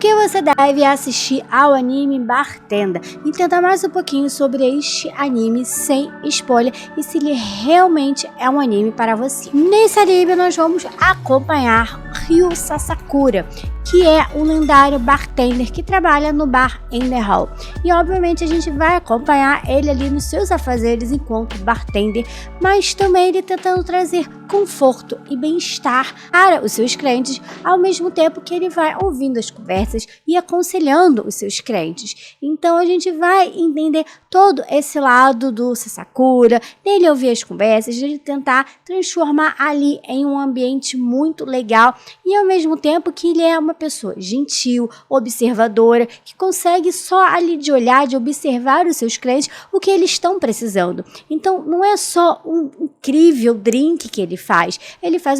que você deve assistir ao anime Bartender? Entenda mais um pouquinho sobre este anime sem spoiler e se ele realmente é um anime para você. Nesse anime nós vamos acompanhar Ryu Sasakura, que é um lendário bartender que trabalha no bar Ender Hall. E obviamente a gente vai acompanhar ele ali nos seus afazeres enquanto bartender, mas também ele tentando trazer conforto e bem-estar para os seus clientes, ao mesmo tempo que ele vai ouvindo as conversas e aconselhando os seus clientes. Então a gente vai entender todo esse lado do Sasakura, dele ouvir as conversas, de tentar transformar ali em um ambiente muito legal e ao mesmo tempo que ele é uma pessoa gentil, observadora, que consegue só ali de olhar, de observar os seus clientes, o que eles estão precisando. Então não é só um incrível drink que ele faz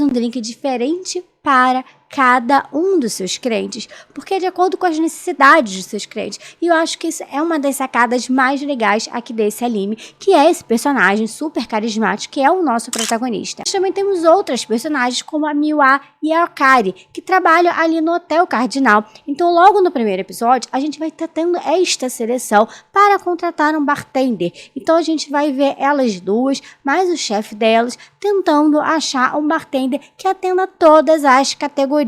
um drink diferente para cada um dos seus clientes, porque é de acordo com as necessidades dos seus clientes. E eu acho que isso é uma das sacadas mais legais aqui desse anime, que é esse personagem super carismático, que é o nosso protagonista. Nós também temos outras personagens, como a Miwa e a Akari, que trabalham ali no Hotel Cardinal. Então, logo no primeiro episódio, a gente vai estar tendo esta seleção para contratar um bartender. Então, a gente vai ver elas duas, mais o chefe delas, tentando achar um bartender que atenda todas as categorias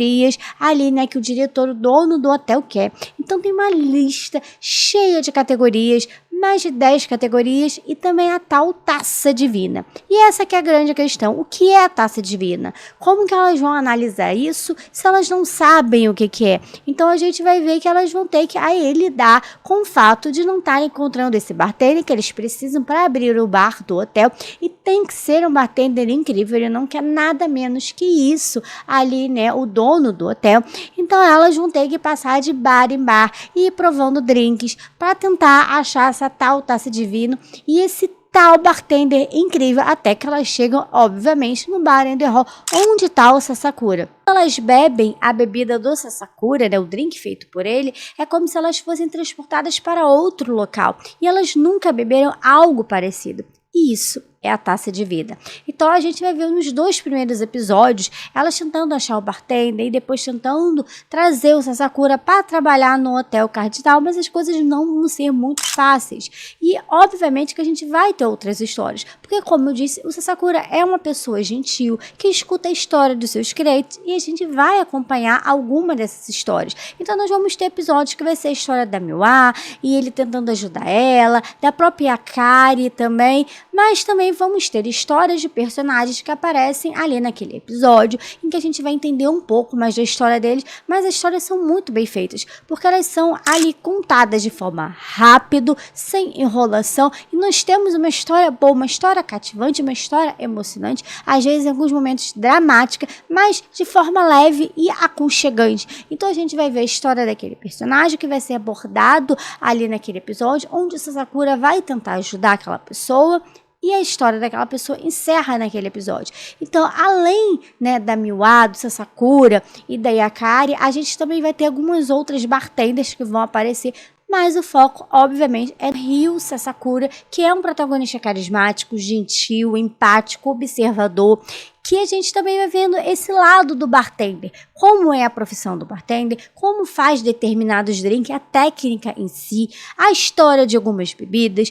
ali, né, que o diretor, o dono do hotel quer. Então tem uma lista cheia de categorias, mais de 10 categorias e também a tal taça divina. E essa que é a grande questão, o que é a taça divina? Como que elas vão analisar isso se elas não sabem o que é? Então a gente vai ver que elas vão ter que aí lidar com o fato de não estar encontrando esse bartender que eles precisam para abrir o bar do hotel, e tem que ser um bartender incrível, ele não quer nada menos que isso ali, né, o dono do hotel. Então elas vão ter que passar de bar em bar e ir provando drinks para tentar achar essa tal taça divina e esse tal bartender incrível, até que elas chegam, obviamente, no bar Ender Hall, onde está o Sasakura. Elas bebem a bebida do Sasakura, né, o drink feito por ele, é como se elas fossem transportadas para outro local, e elas nunca beberam algo parecido. E isso é a taça de vida. Então a gente vai ver nos 2 primeiros episódios elas tentando achar o bartender e depois tentando trazer o Sasakura para trabalhar no Hotel Cardinal, mas as coisas não vão ser muito fáceis. E obviamente que a gente vai ter outras histórias, porque como eu disse, o Sasakura é uma pessoa gentil que escuta a história dos seus clientes e a gente vai acompanhar alguma dessas histórias. Então nós vamos ter episódios que vai ser a história da Miwa e ele tentando ajudar ela, da própria Akari também, mas também vamos ter histórias de personagens que aparecem ali naquele episódio, em que a gente vai entender um pouco mais da história deles, mas as histórias são muito bem feitas, porque elas são ali contadas de forma rápida, sem enrolação, e nós temos uma história boa, uma história cativante, uma história emocionante, às vezes em alguns momentos dramática, mas de forma leve e aconchegante. Então a gente vai ver a história daquele personagem que vai ser abordado ali naquele episódio, onde o Sasakura vai tentar ajudar aquela pessoa, e a história daquela pessoa encerra naquele episódio. Então, além, né, da Miwa, do Sasakura e da Akari, a gente também vai ter algumas outras bartenders que vão aparecer, mas o foco, obviamente, é Ryu Sasakura, que é um protagonista carismático, gentil, empático, observador, que a gente também vai vendo esse lado do bartender, como é a profissão do bartender, como faz determinados drinks, a técnica em si, a história de algumas bebidas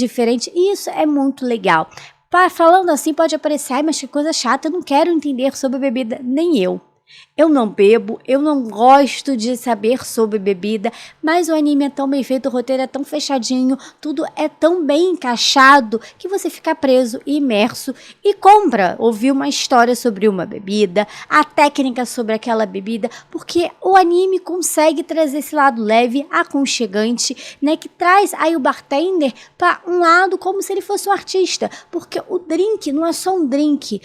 diferentes, e isso é muito legal. Falando assim pode parecer, ai, mas que coisa chata, eu não quero entender sobre bebida, nem eu. Eu não bebo, eu não gosto de saber sobre bebida, mas o anime é tão bem feito, o roteiro é tão fechadinho, tudo é tão bem encaixado que você fica preso e imerso e compra ouvir uma história sobre uma bebida, a técnica sobre aquela bebida, porque o anime consegue trazer esse lado leve, aconchegante, né, que traz aí o bartender para um lado como se ele fosse um artista, porque o drink não é só um drink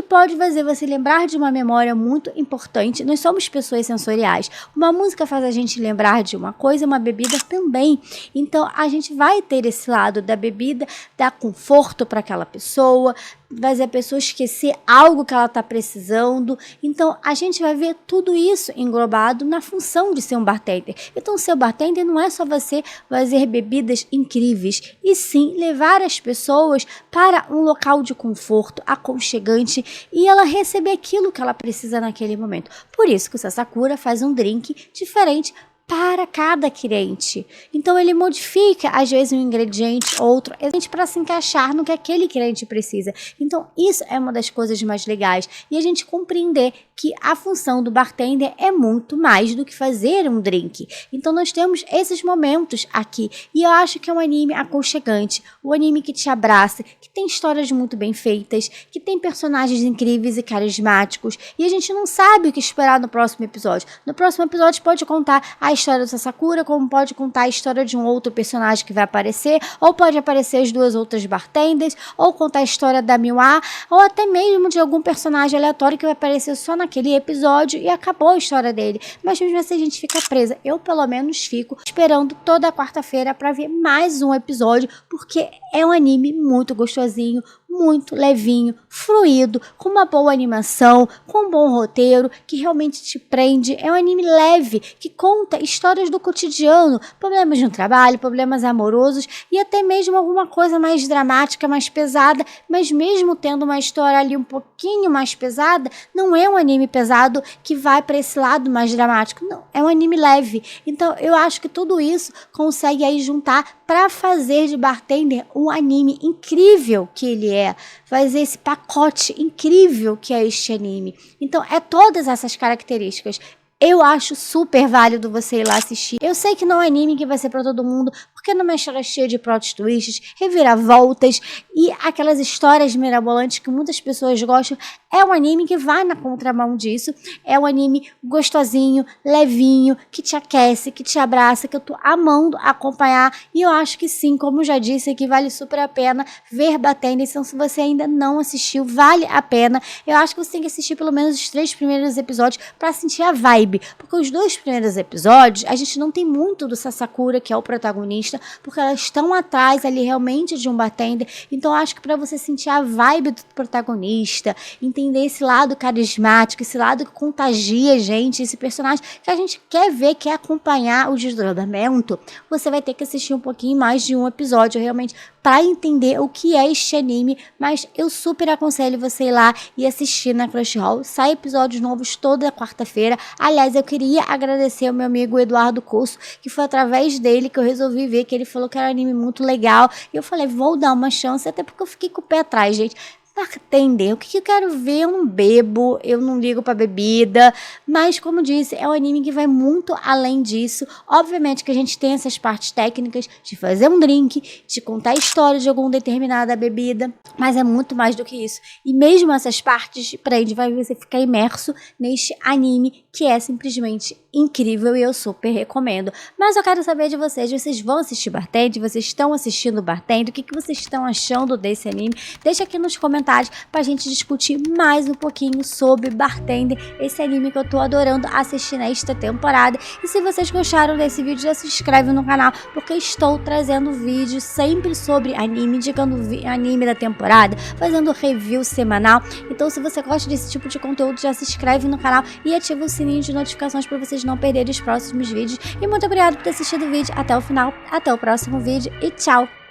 pode fazer você lembrar de uma memória muito importante. Nós somos pessoas sensoriais. Uma música faz a gente lembrar de uma coisa, uma bebida também. Então a gente vai ter esse lado da bebida, dar conforto para aquela pessoa, fazer a pessoa esquecer algo que ela está precisando. Então, a gente vai ver tudo isso englobado na função de ser um bartender. Então, ser um bartender não é só você fazer bebidas incríveis, e sim levar as pessoas para um local de conforto, aconchegante, e ela receber aquilo que ela precisa naquele momento. Por isso que o Sasakura faz um drink diferente para cada cliente. Então ele modifica às vezes um ingrediente, outro, exatamente para se encaixar no que aquele cliente precisa. Então isso é uma das coisas mais legais, e a gente compreender que a função do bartender é muito mais do que fazer um drink. Então nós temos esses momentos aqui, e eu acho que é um anime aconchegante, um anime que te abraça, que tem histórias muito bem feitas, que tem personagens incríveis e carismáticos, e a gente não sabe o que esperar no próximo episódio. No próximo episódio pode contar a história do Sasakura, como pode contar a história de um outro personagem que vai aparecer, ou pode aparecer as duas outras bartenders, ou contar a história da Miwa, ou até mesmo de algum personagem aleatório que vai aparecer só naquele episódio e acabou a história dele. Mas mesmo assim a gente fica presa. Eu pelo menos fico esperando toda quarta-feira para ver mais um episódio, porque é um anime muito gostosinho, muito levinho, fluido, com uma boa animação, com um bom roteiro, que realmente te prende. É um anime leve, que conta histórias do cotidiano, problemas no trabalho, problemas amorosos, e até mesmo alguma coisa mais dramática, mais pesada, mas mesmo tendo uma história ali um pouquinho mais pesada, não é um anime pesado que vai para esse lado mais dramático, não, é um anime leve. Então eu acho que tudo isso consegue aí juntar para fazer de Bartender um anime incrível que ele é, fazer esse pacote incrível que é este anime. Então é todas essas características. Eu acho super válido você ir lá assistir. Eu sei que não é anime que vai ser pra todo mundo, porque não é uma história cheia de plot twists, reviravoltas e aquelas histórias mirabolantes que muitas pessoas gostam. É um anime que vai na contramão disso. É um anime gostosinho, levinho, que te aquece, que te abraça, que eu tô amando acompanhar. E eu acho que sim, como já disse aqui, vale super a pena ver Bartender. Então, se você ainda não assistiu, vale a pena. Eu acho que você tem que assistir pelo menos os 3 primeiros episódios pra sentir a vibe. Porque os 2 primeiros episódios, a gente não tem muito do Sasakura, que é o protagonista, porque elas estão atrás ali realmente de um bartender. Então acho que para você sentir a vibe do protagonista, entender esse lado carismático, esse lado que contagia a gente, esse personagem que a gente quer ver, quer acompanhar o desdobramento, você vai ter que assistir um pouquinho mais de um episódio realmente para entender o que é este anime. Mas eu super aconselho você ir lá e assistir na Crunchyroll. Sai episódios novos toda quarta-feira. Aliás, eu queria agradecer ao meu amigo Eduardo Curso, que foi através dele que eu resolvi ver, que ele falou que era um anime muito legal. E eu falei, vou dar uma chance, até porque eu fiquei com o pé atrás, gente. Bartender, o que eu quero ver? Eu não bebo, eu não ligo pra bebida, mas como disse, é um anime que vai muito além disso. Obviamente que a gente tem essas partes técnicas de fazer um drink, de contar a história de alguma determinada bebida, mas é muito mais do que isso. E mesmo essas partes prende, vai você ficar imerso neste anime que é simplesmente incrível e eu super recomendo. Mas eu quero saber de vocês vão assistir Bartender? Vocês estão assistindo Bartender? O que vocês estão achando desse anime? Deixa aqui nos comentários pra gente discutir mais um pouquinho sobre Bartender, esse anime que eu tô adorando assistir nesta temporada. E se vocês gostaram desse vídeo, já se inscreve no canal, porque estou trazendo vídeos sempre sobre anime, indicando anime da temporada, fazendo review semanal. Então se você gosta desse tipo de conteúdo, já se inscreve no canal e ativa o sininho de notificações para vocês não perderem os próximos vídeos. E muito obrigada por ter assistido o vídeo até o final. Até o próximo vídeo e tchau!